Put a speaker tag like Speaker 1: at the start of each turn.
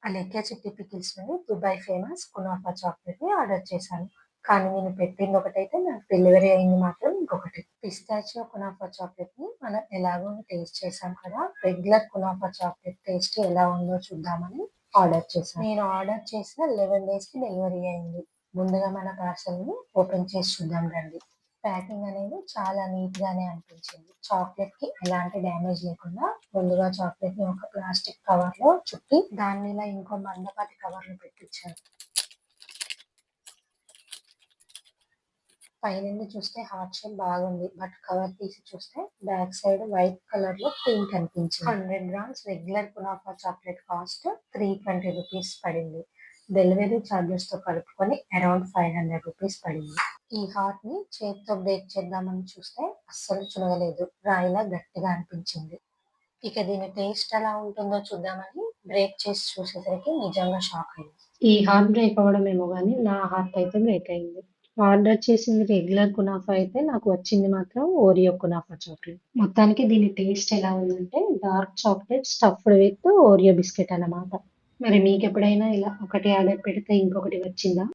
Speaker 1: అలేఖ్య చిట్టి పికిల్స్‌లోని Dubai famous kunafa చాక్లెట్‌ని order చేశాను. కానీ నేను పెట్టింది ఒకటైతే నాకు డెలివరీ అయింది మాత్రం ఇంకొకటి. పిస్తాచియో కునాఫా చాక్లెట్‌ని మనం ఎలాగో టేస్ట్ చేసాం కదా! రెగ్యులర్ కునాఫా చాక్లెట్ టేస్ట్ ఎలా ఉందో చూద్దామని ఆర్డర్ చేశాను. నేను ఆర్డర్ చేసిన 11 డేస్‌కి డెలివరీ అయింది. ముందుగా మన పార్సెల్‌ని ఓపెన్ చేసి చూద్దాం రండి. ప్యాకింగ్ అనేది చాలా నీట్‌గానే అనిపించింది. చాక్లెట్‌కి ఎలాంటి డ్యామేజ్ లేకుండా ముందుగా చాక్లెట్‌ని ఒక ప్లాస్టిక్ కవర్‌లో చుట్టి దాని మీద ఇంకో మందపాటి కవర్‌ని పెట్టిచ్చారు. పైనుండి చూస్తే హార్ట్ షేప్ బాగుంది. బట్ కవర్ తీసి చూస్తే బ్యాక్ సైడ్ వైట్ కలర్‌లో క్రీమ్ కనిపించింది. 100 grams regular kunafa chocolate cost ₹320 పడింది. డెలివరీ చార్జెస్‌తో కలుపుకొని అరౌండ్ ₹500 పడింది. ఈ హార్ట్‌ని చేత్తో బ్రేక్ చేద్దామని చూస్తే అస్సలు చురగలేదు. రాయిలా గట్టిగా అనిపించింది. ఇక దీని టేస్ట్ ఎలా ఉంటుందో చూద్దామని బ్రేక్ చేసి చూసేసరికి నిజంగా షాక్ అయ్యా. ఈ హార్ట్ బ్రేక్ అవ్వడమేమో గానీ నా హార్ట్ అయితే బ్రేక్ అయింది. ఆర్డర్ చేసింది రెగ్యులర్ కునాఫా అయితే నాకు వచ్చింది మాత్రం ఓరియో కునాఫా చాక్లెట్. మొత్తానికి దీని టేస్ట్ ఎలా ఉందంటే dark chocolate stuffed with Oreo biscuit అన్నమాట. మరి మీకెప్పుడైనా ఇలా ఒకటి ఆర్డర్ పెడితే ఇంకొకటి వచ్చిందా?